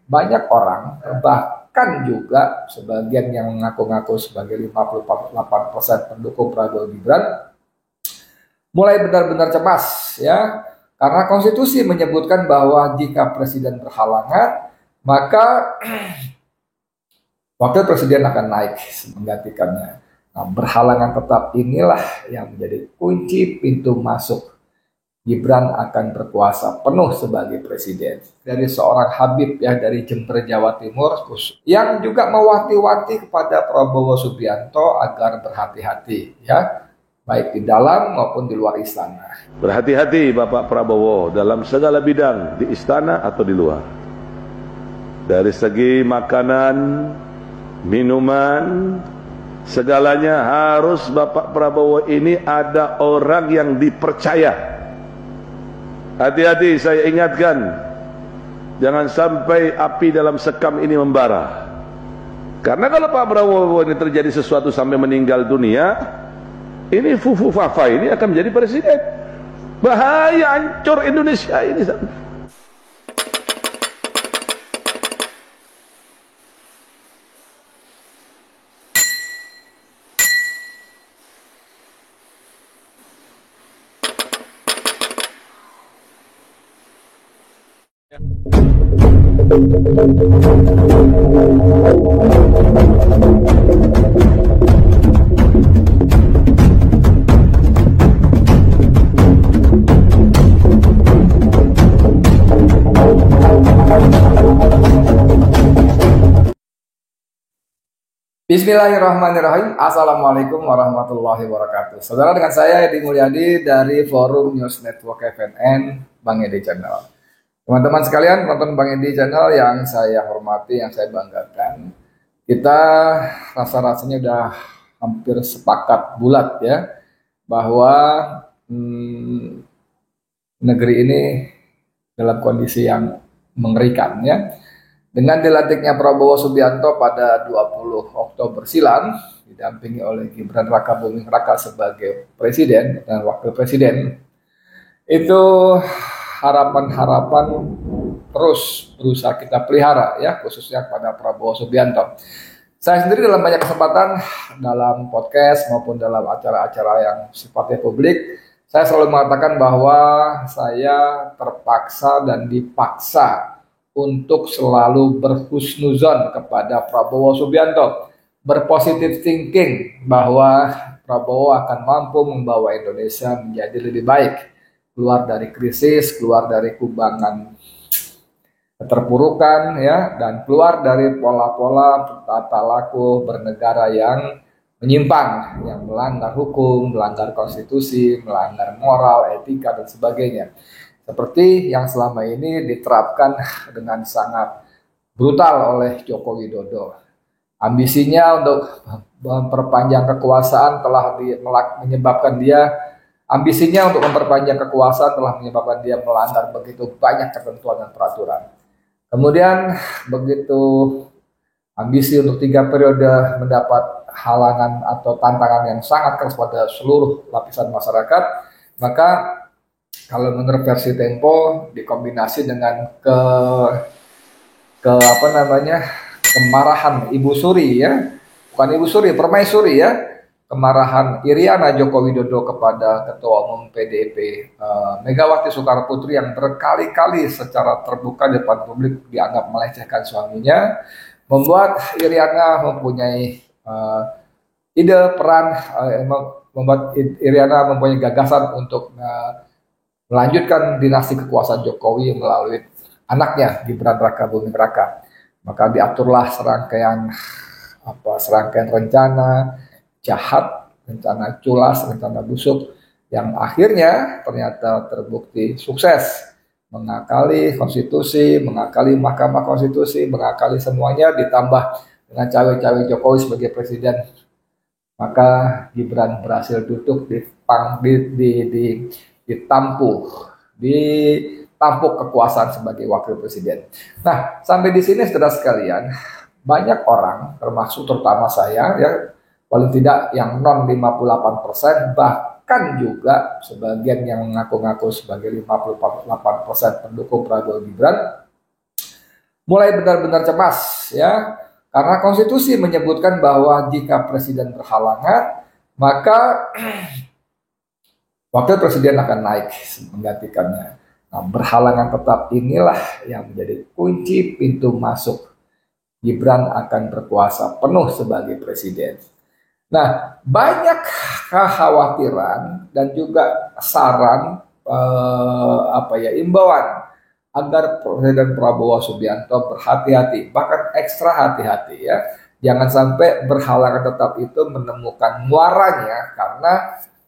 banyak orang, bahkan juga sebagian yang mengaku-ngaku sebagai 58% pendukung Prabowo Gibran, mulai benar-benar cemas ya, karena konstitusi menyebutkan bahwa jika presiden berhalangan, maka wakil presiden akan naik menggantikannya. Nah, berhalangan tetap inilah yang menjadi kunci pintu masuk Gibran akan berkuasa penuh sebagai presiden. Dari seorang Habib ya, dari Jember, Jawa Timur, yang juga mewanti-wanti kepada Prabowo Subianto agar berhati-hati ya, baik di dalam maupun di luar istana. Berhati-hati Bapak Prabowo dalam segala bidang, di istana atau di luar. Dari segi makanan, minuman, segalanya harus Bapak Prabowo ini ada orang yang dipercaya. Hati-hati, saya ingatkan, jangan sampai api dalam sekam ini membara. Karena kalau Pak Prabowo ini terjadi sesuatu sampai meninggal dunia, ini fufu fafa ini akan menjadi presiden. Bahaya, hancur Indonesia ini. Bismillahirrahmanirrahim. Assalamualaikum warahmatullahi wabarakatuh. Saudara, dengan saya Edi Mulyadi dari Forum News Network FNN Bang Edi Channel. Teman-teman sekalian, penonton Bang Edi Channel yang saya hormati, yang saya banggakan, kita rasa-rasanya udah hampir sepakat bulat ya, bahwa negeri ini dalam kondisi yang mengerikan ya. Dengan dilantiknya Prabowo Subianto pada 20 Oktober silam, didampingi oleh Gibran Raka Buming Raka sebagai presiden dan wakil presiden, itu harapan-harapan terus berusaha kita pelihara ya, khususnya pada Prabowo Subianto. Saya sendiri dalam banyak kesempatan, dalam podcast maupun dalam acara-acara yang sifatnya publik, saya selalu mengatakan bahwa saya terpaksa dan dipaksa untuk selalu berhusnuzon kepada Prabowo Subianto, berpositif thinking bahwa Prabowo akan mampu membawa Indonesia menjadi lebih baik, keluar dari krisis, keluar dari kubangan keterpurukan ya, dan keluar dari pola-pola tata laku bernegara yang menyimpang, yang melanggar hukum, melanggar konstitusi, melanggar moral, etika dan sebagainya. Seperti yang selama ini diterapkan dengan sangat brutal oleh Joko Widodo. Ambisinya untuk memperpanjang kekuasaan telah menyebabkan dia, ambisinya untuk memperpanjang kekuasaan telah menyebabkan dia melanggar begitu banyak ketentuan dan peraturan. Kemudian begitu ambisi untuk 3 periode mendapat halangan atau tantangan yang sangat keras pada seluruh lapisan masyarakat, maka kalau menurut versi Tempo dikombinasi dengan kemarahan Ibu Suri ya, bukan Ibu Suri, Permaisuri ya, kemarahan Iriana Joko Widodo kepada Ketua Umum PDIP Megawati Soekarno Putri yang berkali-kali secara terbuka di depan publik dianggap melecehkan suaminya, membuat Iriana mempunyai membuat Iriana mempunyai gagasan untuk melanjutkan dinasti kekuasaan Jokowi melalui anaknya Gibran Raka Buming Raka. Maka diaturlah serangkaian rencana jahat, rencana culas, rencana busuk yang akhirnya ternyata terbukti sukses, mengakali konstitusi, mengakali Mahkamah Konstitusi, mengakali semuanya, ditambah dengan cawe-cawe Jokowi sebagai presiden. Maka Gibran berhasil duduk ditampuk kekuasaan sebagai wakil presiden. Nah, sampai di sini saudara sekalian, banyak orang, termasuk terutama saya, ya paling tidak yang non 58%, bahkan juga sebagian yang mengaku-ngaku sebagai 58% pendukung Prabowo Gibran, mulai benar-benar cemas ya, karena konstitusi menyebutkan bahwa jika presiden berhalangan maka wakil presiden akan naik menggantikannya. Nah, berhalangan tetap inilah yang menjadi kunci pintu masuk Gibran akan berkuasa penuh sebagai presiden. Nah, banyak kekhawatiran dan juga saran imbauan agar Presiden Prabowo Subianto berhati-hati, bahkan ekstra hati-hati ya. Jangan sampai berhalangan tetap itu menemukan muaranya karena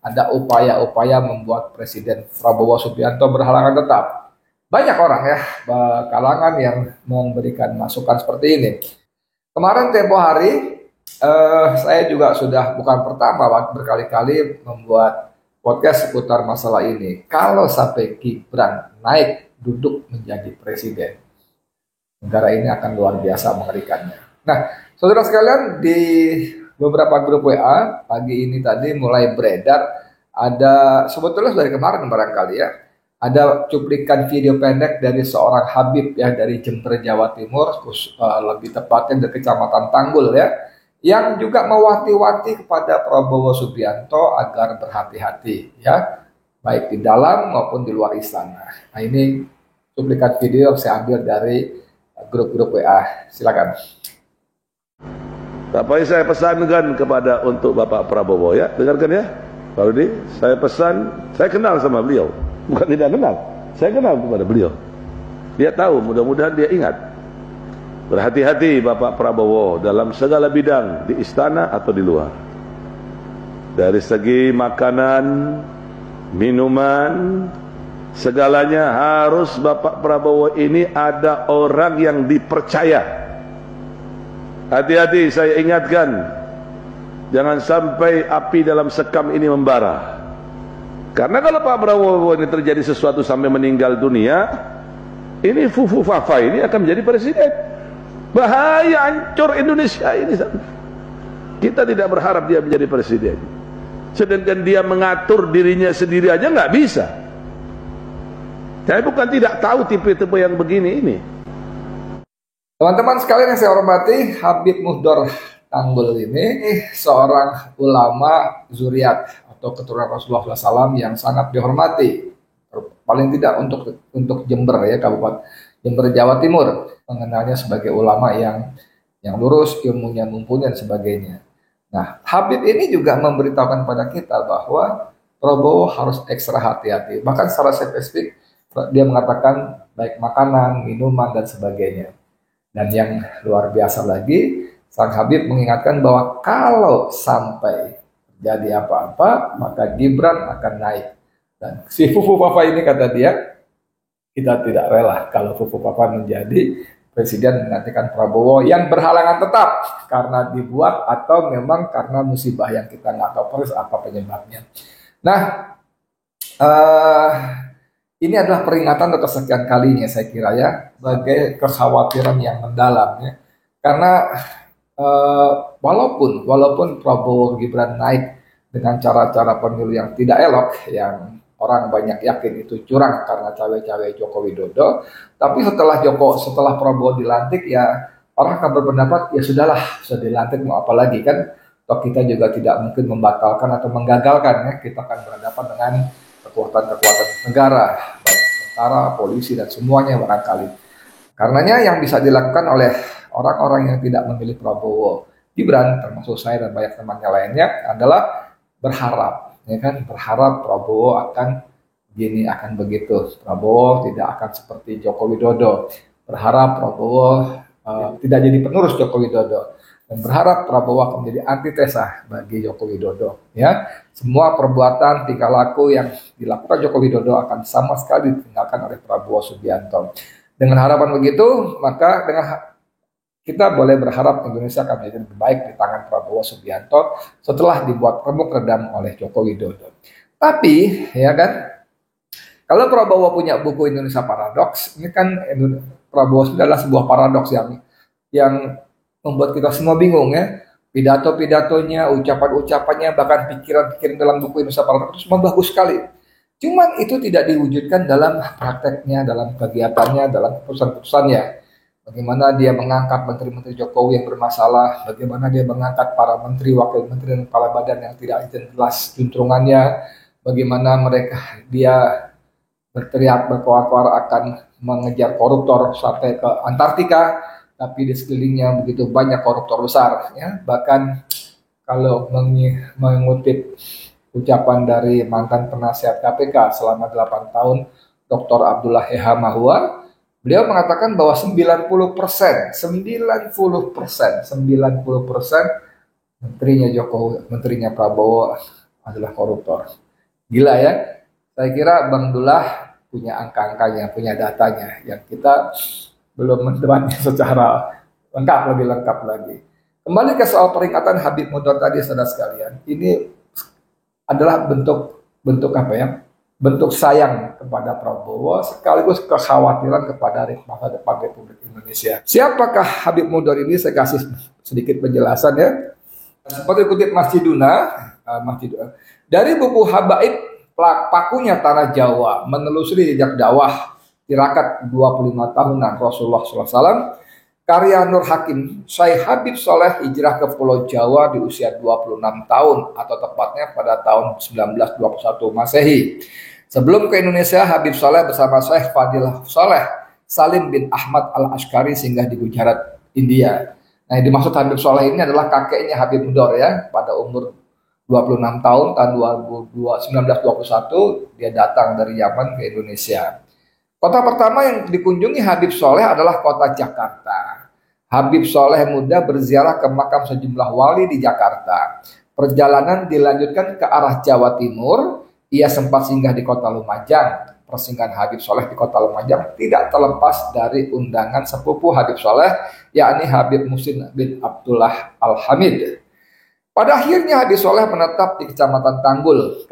ada upaya-upaya membuat Presiden Prabowo Subianto berhalangan tetap. Banyak orang ya, kalangan yang memberikan masukan seperti ini. Kemarin tempo hari saya juga sudah bukan pertama berkali-kali membuat podcast seputar masalah ini. Kalau sampai Gibran naik duduk menjadi presiden, negara ini akan luar biasa mengerikannya. Nah, saudara sekalian, di beberapa grup WA pagi ini tadi mulai beredar, ada sebetulnya dari kemarin barangkali ya, ada cuplikan video pendek dari seorang Habib ya dari Jember, Jawa Timur, lebih tepatnya dari Kecamatan Tanggul ya, yang juga mewanti-wanti kepada Prabowo Subianto agar berhati-hati ya, baik di dalam maupun di luar istana. Nah, ini cuplikan video saya ambil dari grup-grup WA. Silakan. Tapi saya pesankan kepada untuk Bapak Prabowo ya, dengarkan ya Pak Rudi, saya pesan, saya kenal sama beliau, bukan tidak kenal, saya kenal kepada beliau. Dia tahu, mudah-mudahan dia ingat. Berhati-hati Bapak Prabowo dalam segala bidang, di istana atau di luar. Dari segi makanan, minuman, segalanya harus Bapak Prabowo ini ada orang yang dipercaya. Hati-hati, saya ingatkan, jangan sampai api dalam sekam ini membara. Karena kalau Pak Prabowo ini terjadi sesuatu sampai meninggal dunia, ini fufu fafa ini akan menjadi presiden. Bahaya, hancur Indonesia ini. Kita tidak berharap dia menjadi presiden. Sedangkan dia mengatur dirinya sendiri aja nggak bisa. Saya bukan tidak tahu tipe-tipe yang begini ini. Teman-teman sekalian yang saya hormati, Habib Muhdor Tanggul ini seorang ulama zuriat atau keturunan Rasulullah SAW yang sangat dihormati. Paling tidak untuk Jember ya, Kabupaten Jember, Jawa Timur, mengenalnya sebagai ulama yang lurus, ilmunya mumpuni dan sebagainya. Nah, Habib ini juga memberitahukan pada kita bahwa Prabowo harus ekstra hati-hati. Bahkan secara spesifik dia mengatakan baik makanan, minuman dan sebagainya. Dan yang luar biasa lagi, Sang Habib mengingatkan bahwa kalau sampai terjadi apa-apa, maka Gibran akan naik. Dan si Fufu Papa ini kata dia, kita tidak rela kalau Fufu Papa menjadi presiden menggantikan Prabowo yang berhalangan tetap karena dibuat atau memang karena musibah yang kita nggak tahu persis apa penyebabnya. Nah, ini adalah peringatan untuk kesekian kalinya saya kira ya, sebagai kekhawatiran yang mendalam ya. Karena walaupun Prabowo Gibran naik dengan cara-cara pemilu yang tidak elok, yang orang banyak yakin itu curang karena cawe-cawe Joko Widodo, tapi setelah Prabowo dilantik ya orang akan berpendapat ya sudahlah, sudah dilantik mau apa lagi kan, toh kita juga tidak mungkin membatalkan atau menggagalkan ya, kita akan berhadapan dengan kekuatan-kekuatan negara, baik tentara, polisi dan semuanya barangkali. Karenanya yang bisa dilakukan oleh orang-orang yang tidak memilih Prabowo Gibran, termasuk saya dan banyak temannya lainnya, adalah berharap, ya kan, berharap Prabowo akan begini, akan begitu. Prabowo tidak akan seperti Joko Widodo. Berharap Prabowo tidak jadi penerus Joko Widodo. Dan berharap Prabowo akan menjadi antitesa bagi Joko Widodo. Ya, semua perbuatan tingkah laku yang dilakukan Joko Widodo akan sama sekali ditinggalkan oleh Prabowo Subianto. Dengan harapan begitu, maka kita boleh berharap Indonesia akan menjadi lebih baik di tangan Prabowo Subianto setelah dibuat remuk redam oleh Joko Widodo. Tapi, ya kan, kalau Prabowo punya buku Indonesia Paradoks, ini kan Prabowo adalah sebuah paradoks yang membuat kita semua bingung ya. Pidato-pidatonya, ucapan-ucapannya, bahkan pikiran-pikiran dalam buku Indonesia Paradoks itu semua bagus sekali. Cuman itu tidak diwujudkan dalam prakteknya, dalam kegiatannya, dalam keputusan-keputusannya. bagaimana dia mengangkat menteri-menteri Jokowi yang bermasalah, bagaimana dia mengangkat para menteri, wakil menteri, dan kepala badan yang tidak jelas juntrungannya, bagaimana dia berteriak berkoar-koar akan mengejar koruptor sampai ke Antartika, tapi di sekelilingnya begitu banyak koruptor besar. Ya. Bahkan kalau mengutip ucapan dari mantan penasihat KPK selama 8 tahun, Dr. Abdullah Heha Mahua, beliau mengatakan bahwa 90% menterinya Jokowi, menterinya Prabowo adalah koruptor. Gila ya. Saya kira Bang Dullah punya angka-angkanya, punya datanya yang kita belum mendebatnya secara lebih lengkap lagi. Kembali ke soal peringatan Habib Mudor tadi, saudara sekalian, ini adalah bentuk apa ya? Bentuk sayang kepada Prabowo sekaligus kekhawatiran kepada masa depan Republik Indonesia. Siapakah Habib Mudor ini? Saya kasih sedikit penjelasan ya. Seperti kutip Masjiduna, dari buku Habaib Pakunya Tanah Jawa, menelusuri jejak dakwah tirakat 25 tahunan Rasulullah SAW, karya Nur Hakim, Syekh Habib Soleh hijrah ke Pulau Jawa di usia 26 tahun atau tepatnya pada tahun 1921 Masehi. Sebelum ke Indonesia, Habib Soleh bersama Syekh Fadil Soleh Salim bin Ahmad Al-Ashqari singgah di Gujarat, India. Nah, yang dimaksud Habib Soleh ini adalah kakeknya Habib Mudor ya, pada umur 26 tahun, tahun 1921 dia datang dari Yaman ke Indonesia. Kota pertama yang dikunjungi Habib Soleh adalah kota Jakarta. Habib Soleh muda berziarah ke makam sejumlah wali di Jakarta. Perjalanan dilanjutkan ke arah Jawa Timur. Ia sempat singgah di kota Lumajang. Persinggahan Habib Soleh di kota Lumajang tidak terlepas dari undangan sepupu Habib Soleh, yakni Habib Muhsin bin Abdullah Al-Hamid. Pada akhirnya Habib Soleh menetap di Kecamatan Tanggul,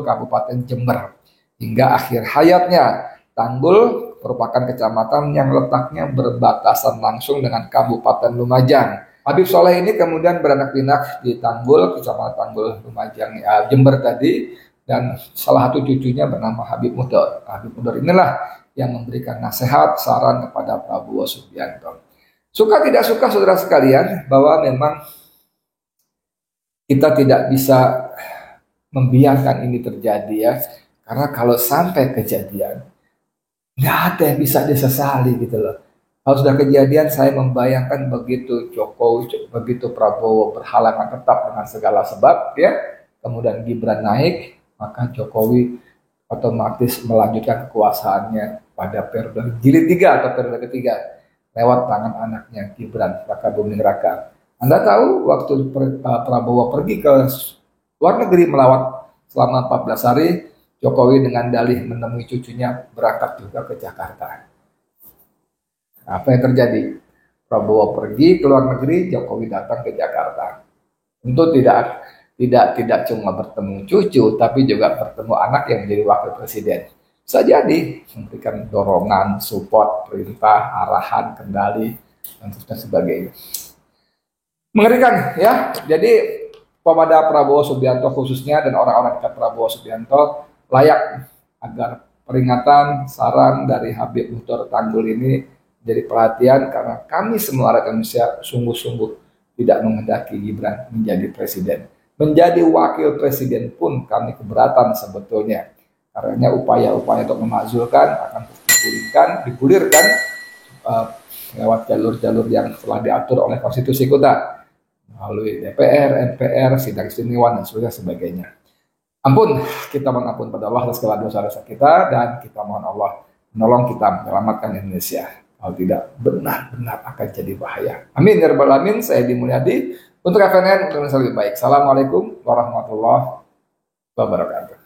Kabupaten Jember. Hingga akhir hayatnya. Tanggul merupakan kecamatan yang letaknya berbatasan langsung dengan Kabupaten Lumajang. Habib Soleh ini kemudian beranak pinak di Tanggul, Kecamatan Tanggul, Lumajang, Jember tadi, dan salah satu cucunya bernama Habib Mudor. Habib Mudor inilah yang memberikan nasihat, saran kepada Prabowo Subianto. Suka tidak suka saudara sekalian, bahwa memang kita tidak bisa membiarkan ini terjadi ya. Karena kalau sampai kejadian, nggak ada yang bisa disesali gitu loh. Kalau sudah kejadian, saya membayangkan begitu Jokowi, begitu Prabowo berhalangan tetap dengan segala sebab ya. Kemudian Gibran naik, maka Jokowi otomatis melanjutkan kekuasaannya pada periode jilid 3 atau periode ketiga lewat tangan anaknya Gibran Raka Buming Raka. Anda tahu waktu Prabowo pergi ke luar negeri melawat selama 14 hari, Jokowi dengan dalih menemui cucunya berangkat juga ke Jakarta. Apa yang terjadi? Prabowo pergi ke luar negeri, Jokowi datang ke Jakarta. Tentu tidak cuma bertemu cucu, tapi juga bertemu anak yang menjadi wakil presiden. Bisa jadi memberikan dorongan, support, perintah, arahan, kendali, dan sebagainya. Mengerikan ya. Jadi kepada Prabowo Subianto khususnya dan orang-orang dekat Prabowo Subianto layak agar peringatan saran dari Habib Mudor Tanggul ini menjadi perhatian, karena kami semua rakyat Indonesia sungguh-sungguh tidak menghendaki Gibran menjadi presiden. Menjadi wakil presiden pun kami keberatan sebetulnya. Karena upaya-upaya untuk memakzulkan akan digulirkan lewat jalur-jalur yang telah diatur oleh konstitusi kita, melalui DPR, MPR, sidang istimewa, dan sebagainya. Ampun, kita mengampun pada Allah atas segala dosa-dosa kita, dan kita mohon Allah menolong kita menyelamatkan Indonesia. Kalau tidak, benar-benar akan jadi bahaya. Amin ya rabbal alamin. Saya Edi Mulyadi untuk FNN, untuk Indonesia lebih baik. Assalamualaikum warahmatullahi wabarakatuh.